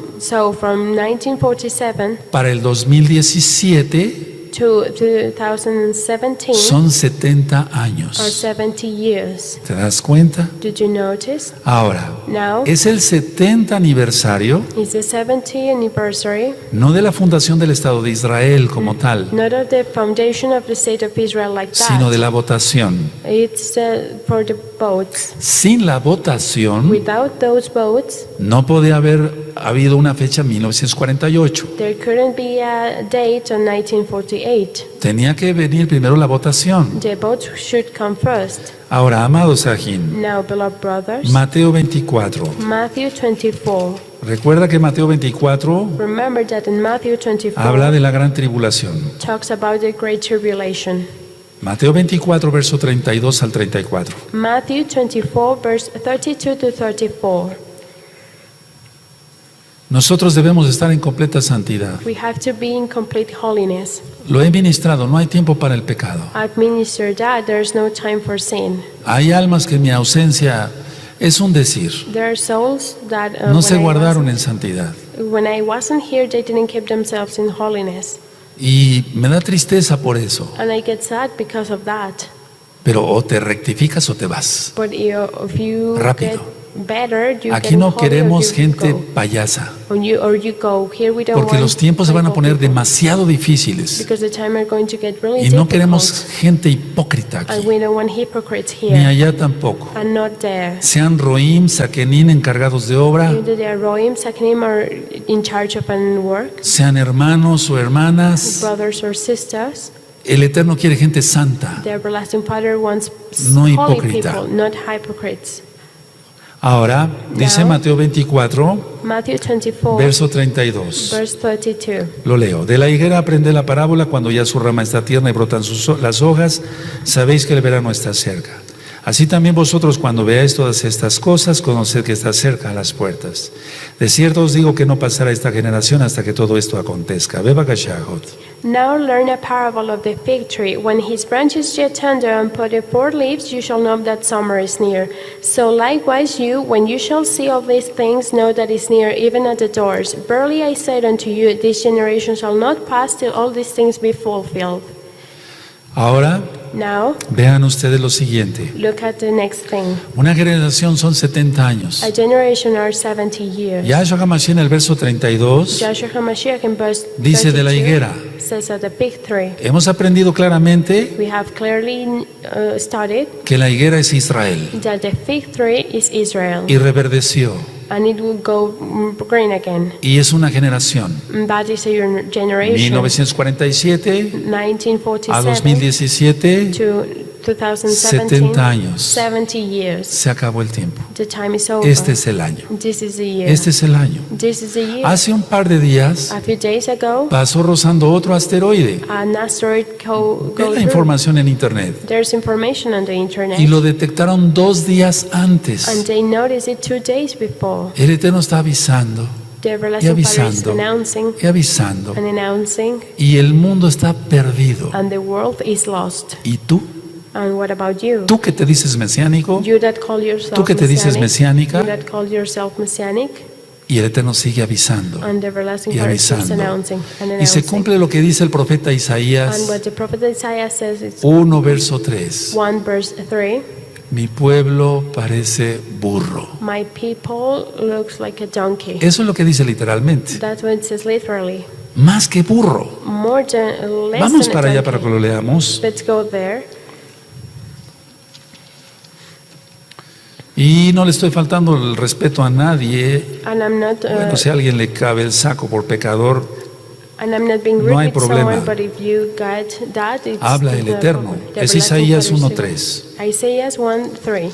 1947 para el 2017 to 2017 son 70 are años. 70 years. ¿Te das cuenta? Did you notice? Ahora, Now, es el 70 aniversario, it's the 70th anniversary, no de la fundación del Estado de Israel como tal, not of the foundation of the state of Israel like sino de that. la votación. It's for the votes. Sin la votación, Without those votes, no podía haber habido una fecha 1948. there couldn't be a date on 1948. Tenía que venir primero la votación. The votes should come first. Ahora, amados Sajín, Now, beloved brothers, Mateo 24. Matthew 24. Recuerda que Mateo 24 Remember that in Matthew 24 habla de la gran tribulación. talks about the great tribulation. Mateo 24, verso 32 al 34. Matthew 24, verse 32 to 34. Nosotros debemos estar en completa santidad. We have to be in complete holiness. Lo he ministrado, no hay tiempo para el pecado. I've ministered that there's no time for sin. Hay almas que en mi ausencia es un decir. There are souls that No se guardaron en santidad. when I wasn't here, they didn't keep themselves in holiness. Y me da tristeza por eso. And I get sad because of that. Pero o te rectificas o te vas. But if you Rápido. get better, you Aquí get no holy, queremos or you gente go. payasa. Or you go. Here we don't Porque want los tiempos se van a people, poner demasiado difíciles. because the time are going to get really Y no difficult. queremos gente hipócrita And aquí. we don't want hypocrites Ni here. allá tampoco. And not there. Sean Roim, Saquenín encargados de obra. Either the Roim, Sakanim are in charge of an work, Sean hermanos o hermanas. brothers or sisters. El Eterno quiere gente santa. The everlasting Father wants No holy hipócrita. people, not hypocrites. Ahora, dice Now, Mateo 24, Matthew 24, verso 32. verse 32. Lo leo. De la higuera aprende la parábola, cuando ya su rama está tierna y brotan las hojas, sabéis que el verano está cerca. Así también vosotros, cuando veáis todas estas cosas, conoced que está cerca a las puertas. De cierto os digo que no pasará esta generación hasta que todo esto acontezca. Beba Gashahot. Now learn a parable of the fig tree. When his branch is yet tender and putteth forth leaves, you shall know that summer is near. So likewise you, when you shall see all these things, know that is near, even at the doors. Verily I said unto you, this generation shall not pass till all these things be fulfilled. Ahora, Now, vean ustedes lo siguiente. look at the next thing. Una generación son 70 años. A generation are 70 years. Yahshua Ha Mashiaj en el verso 32 Yahshua Ha Mashiach in verse dice de la 32 higuera. says of the fig tree. Hemos aprendido claramente We have clearly studied que la higuera es Israel that the fig tree is Israel, y reverdeció and it will go green again. y es una generación. That is a generation. 1947 a 1947 2017 to 2017, 70 años. 70 years. se acabó el tiempo. The time is over. Este es el año. This is the year. Este es el año. This is the year. Hace un par de días A few days ago, pasó rozando otro asteroide. an asteroid Ve goes la información en internet. There's information on the internet. Y lo detectaron 2 días antes. And they noticed it 2 days before. El Eterno está avisando The y everlasting Father is avisando announcing y avisando. and announcing, Y el mundo está perdido. and the world is lost. ¿Y tú? And what about you? ¿Tú que te dices mesiánico? You that call yourself ¿Tú que te dices messianic, mesiánica? you that call yourself messianic, Y el Eterno sigue avisando and the everlasting y Father keeps avisando. announcing and Y se announcing. cumple lo que dice el profeta And Isaías what the prophet Isaiah says is 1, verso 3. 1 verse 3. Mi pueblo parece burro. My people looks like a donkey. Eso es lo que dice literalmente. That's what it says literally. Más que burro. More than less Vamos than para a allá donkey. para que lo leamos. Let's go there. Y no le estoy faltando el respeto a nadie. And I'm not, Bueno, si a alguien le cabe el saco por pecador, and I'm not being rude no hay with problema. someone, but if you got that, it's habla el not a Eterno. problem. The Es everlasting Isaías Father 1:3. said- Isaías 1:3.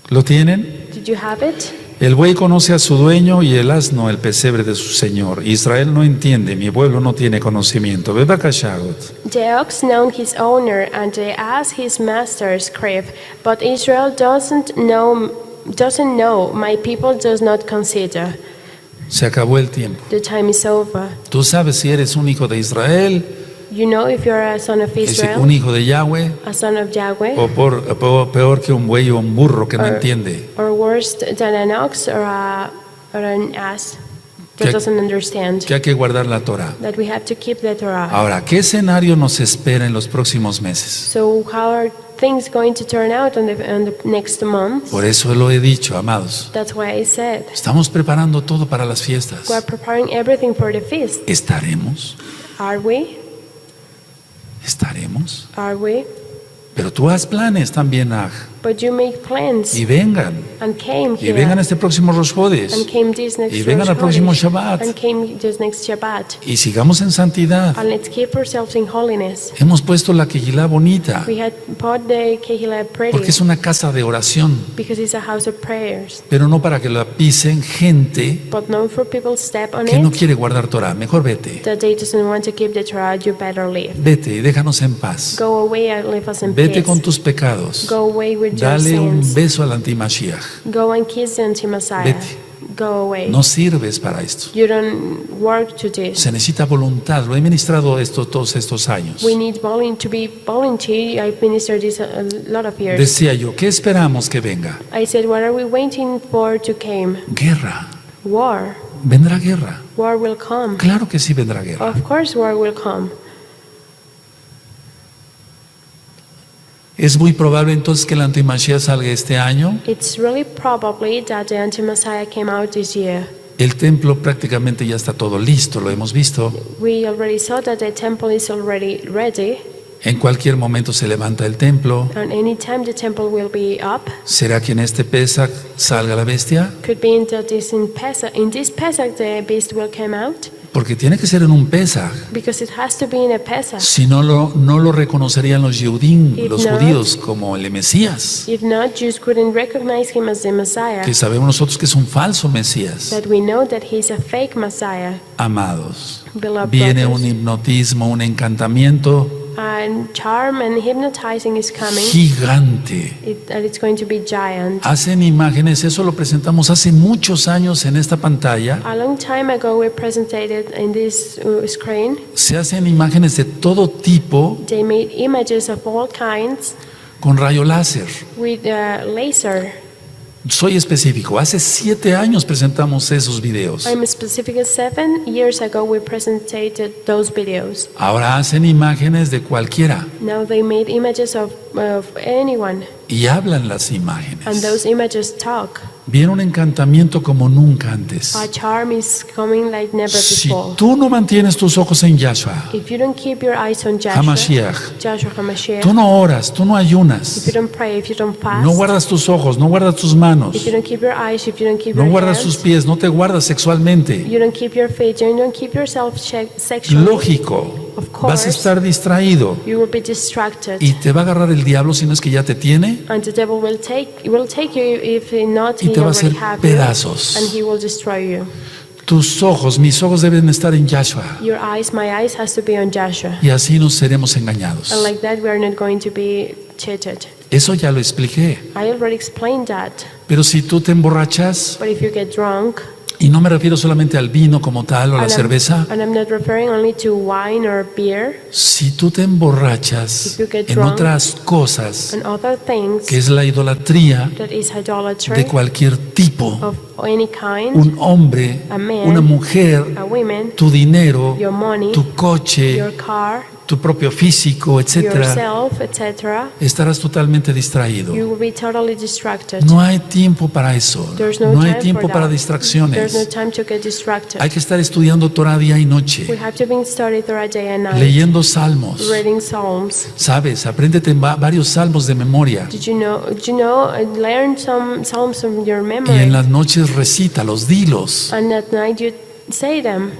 ¿Lo tienen? Did you have it? El buey conoce a su dueño y el asno el pesebre de su señor. Israel no entiende, mi pueblo no tiene conocimiento. Bebakashagot. The ox knows his owner, and the ass his master's crib. But Israel doesn't know. My people does not consider. Se acabó el tiempo. The time is over. Tú sabes si eres un hijo de Israel, You know if you're a son of es decir, Israel, un hijo de Yahweh, a son of Yahweh, o peor que un buey o un burro que no entiende. or worse than an ox or an ass that Que- doesn't understand. Que hay que guardar la Torah. That we have to keep the Torah. Ahora, ¿qué escenario nos espera en los próximos meses? So how are things going to turn out on the next month? Por eso lo he dicho, amados. That's why I said Estamos preparando todo para las fiestas. we're preparing everything for the feast. ¿Estaremos? Are we? ¿Estaremos? Are we? Pero tú haz planes también, Aj. But you make plans Y vengan. and came Y vengan here este próximo Rosh and Hodesh. came this next Y vengan al Rosh próximo Chodesh, Shabbat. and came this next Shabbat. Y sigamos en santidad. And let's keep ourselves in holiness. Hemos puesto la Kehilá bonita, We had put the Kehillah porque pretty es una casa de oración, because it's a house of prayers. pero no para que la pisen gente But not for people to step on que no it, quiere guardar Torah. Mejor vete. that they doesn't want to keep the Torah, you better leave. Vete y déjanos en paz. Go away and leave us in Vete peace. con tus pecados. Go away with your Dale un sins. beso al anti-Mashiach. Go and kiss the anti-Messiah. Vete. Go away. No sirves para esto. You don't work to this. Se necesita voluntad. Lo he ministrado todos estos años. We need to be volunteer. I've ministered this a lot of years. Decía yo, ¿qué esperamos que venga? I said, what are we waiting for to come? Guerra. War. Vendrá guerra. War will come. Claro que sí vendrá guerra. Of course war will come. Es muy probable entonces que el anti-Mashiach salga este año. It's really probably that the anti-Messiah came out this year. El templo prácticamente ya está todo listo, lo hemos visto. We already saw that the temple is already ready. En cualquier momento se levanta el templo. And anytime the temple will be up. ¿Será que en este Pesach salga la bestia? Could be in this Pesach the beast will come out. Porque tiene que ser en un Pesach. Because it has to be in a Pesach. Si no lo reconocerían los Yehudim, If los not- judíos, como el Mesías. If not, Jews couldn't recognize him as the Messiah. Que sabemos nosotros que es un falso Mesías. That we know that he's a fake Messiah. Amados, Beloved viene brothers. un hipnotismo, un encantamiento And charm and hypnotizing is coming. gigante. And it's going to be giant. Hacen imágenes, eso lo presentamos hace muchos años en esta pantalla. A long time ago, we presented it in this screen. Se hacen imágenes de todo tipo They made images of all kinds con rayo láser. with laser. Soy específico, hace 7 años presentamos esos videos. I'm specific. 7 years ago, we presented those videos. Ahora hacen imágenes de cualquiera Now they made images of anyone, y hablan las and imágenes. those images talk. Viene un encantamiento como nunca antes. A charm is coming like never Si before. tú no mantienes tus ojos en Yahshua If you don't keep your eyes on Ha Joshua, Mashiach, Ha Mashiach, tú no oras, tú no if ayunas, you don't pray, if you don't fast, no guardas tus ojos, no guardas tus manos, if you don't keep your eyes, if you don't keep no your guardas hands, tus pies, no te guardas sexualmente. you don't keep your faith, you don't keep yourself sexually, Lógico, of vas a course, estar distraido you will be distracted. y te va a agarrar el diablo si no es que ya te tiene And the devil will take you if not, y he te va a hacer already have you, pedazos. and he will destroy you. Tus ojos, mis ojos deben estar en Yahshua Your eyes, my eyes, has to be on Joshua. y así no seremos engañados. And like that, we are not going to be cheated. Eso ya lo expliqué. I already explained that. Pero si tú te emborrachas, But if you get drunk, y no me refiero solamente al vino como tal o a la and cerveza, I'm not referring only to wine or beer si tú te emborrachas If you get en drunk otras cosas, and other things, que es la idolatría that is idolatry de cualquier tipo, of any kind, un hombre, a man, una mujer, a woman, tu dinero, your money, tu coche, your car, tu propio físico, etcétera, yourself, etc., estarás totalmente distraído. you will be totally distracted. No hay tiempo para eso. There's no No hay time tiempo for para that. There's no distracciones. time to get distracted. Hay que estar estudiando Torah día y We noche, have to be studied throughout day and night, leyendo salmos. reading Psalms. Sabes, apréndete varios salmos de memoria Did you know, learn some Psalms from your y memory, en las noches recítalos, dilos. and at night you say them.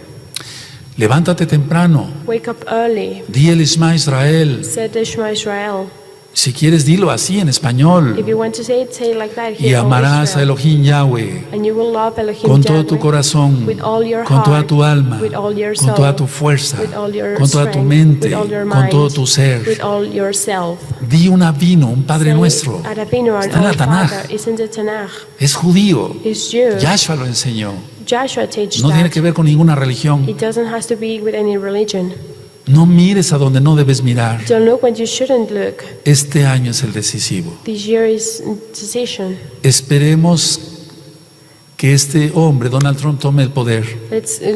Levántate temprano, Wake up early. di el Shema Israel. Say the Shema Israel. Si quieres, dilo así en If español. you want to say it like that. Y Hear, O amarás a Israel. Elohim Yahweh And you will love Elohim con todo tu Yahweh, corazón, with all your con toda heart, tu alma, with all your con soul, toda tu fuerza, with all your con toda tu strength, mente, with all your con mind, todo tu ser. with all yourself. Di un avino, un Padre Say, Nuestro. Adavinu, our Está en la Father, Tanaj. is in the Tanakh. Es judío. It's Jew. Yahshua lo enseñó. Joshua teaches No tiene that. que ver con ninguna religión. It doesn't have to be with any religion. No mires a donde no debes mirar. Don't look when you shouldn't look. Este año es el decisivo. This year is decision. Esperemos que este hombre, Donald Trump, tome el poder.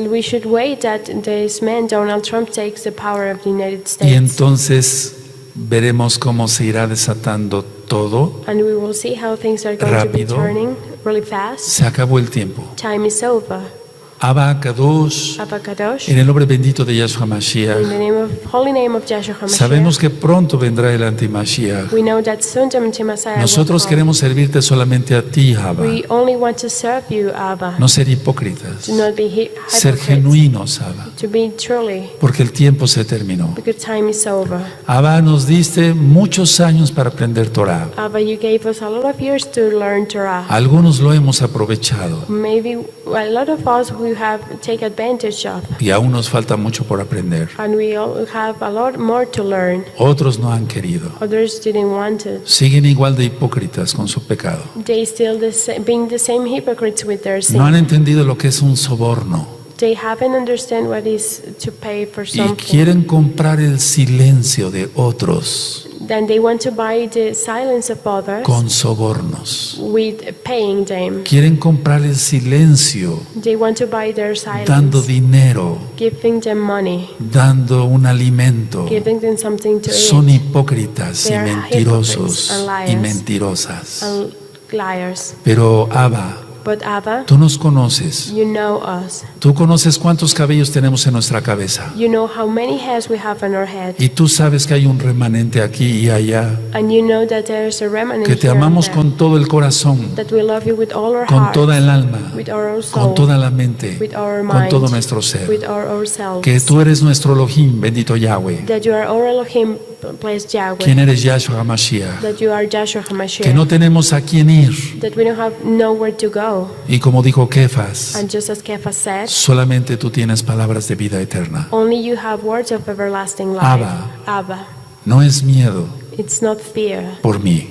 We should wait that this man, Donald Trump, takes the power of the United Y States. entonces veremos cómo se irá desatando todo. And we will see how things are going to be Rápido. turning really fast. Se acabó el tiempo. Time is over. Abba Kadosh, Abba Kadosh, en el nombre bendito de Yahshua in Mashiach. the holy name of Yahshua Ha Sabemos Mashiach, que pronto vendrá el antimashiach. we know that soon the Messiah will Nosotros come. queremos servirte solamente a ti, Abba. We only want to serve you, Abba. No ser hipócritas, To not be ser hypocrites. genuinos, Abba, To be truly, porque el tiempo se terminó. because time is over. Abba, nos diste muchos años para aprender Torah. Abba, you gave us a lot of years to learn Torah. Algunos lo hemos aprovechado Maybe a lot of us who have taken advantage of, y aún nos falta mucho por aprender. and we all have a lot more to learn. Otros no han querido. Others didn't want it. Siguen igual de hipócritas con su pecado. They still being the same hypocrites with their sin. No han entendido lo que es un soborno They haven't understand what is to pay for y something. quieren comprar el silencio de otros Then they want to buy the silence of others con sobornos. with paying them. Quieren comprar el silencio They want to buy their silence, dando dinero, giving them money, dando un alimento. giving them something to Son eat, hipócritas y They are mentirosos hypocrites and liars. y mentirosas. and liars. Pero Abba, But Abba, tú nos conoces. you know us. Tú conoces cuántos cabellos tenemos en nuestra cabeza. You know how many hairs we have on our head. Y tú sabes que hay un remanente aquí y allá. And you know that there is a remnant Que te here and amamos there. con todo el corazón, That we love you with all our con hearts, toda el alma, with our soul, con toda la mente, with our con mind, todo nuestro ser. with ourselves. Que tú eres nuestro Elohim, bendito Yahweh. That you are our Elohim, blessed Yahweh. Quien eres Yahshua Ha Mashiach. That you are Yahshua Ha Mashiach. Que no tenemos a quién ir. That we don't have nowhere to go. Y como dijo Kefas, And just as Kefa said, solamente tú tienes palabras de vida eterna. only you have words of everlasting life. Abba. Abba. No es miedo It's not fear. por mí.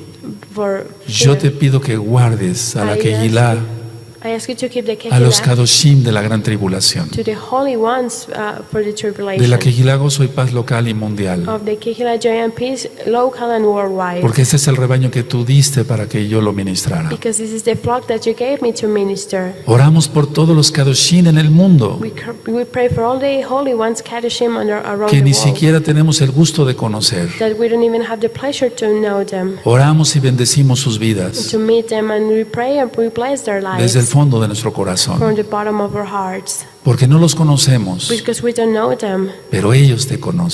For Yo te fear. pido que guardes a la Kehilá, I ask you to keep the a los Kehillah Kadoshim de la gran tribulación. to the holy ones for the De tribulation. la Kehilá gozo y paz local y mundial. Of the Kehillah joy and peace, local and worldwide. Porque ese es el rebaño que tú diste para que yo lo ministrara. Because this is the flock that you gave me to minister. Oramos por todos los Kadoshim en el mundo We pray for all the holy ones, Kadoshim, around que the ni world. siquiera tenemos el gusto de conocer. That we don't even have the pleasure to know them, Oramos y bendecimos sus vidas to meet them, and we pray and we bless their lives desde el fondo de nuestro corazón. from the bottom of our hearts. Porque no los conocemos, Because we don't know them, pero ellos te conocen.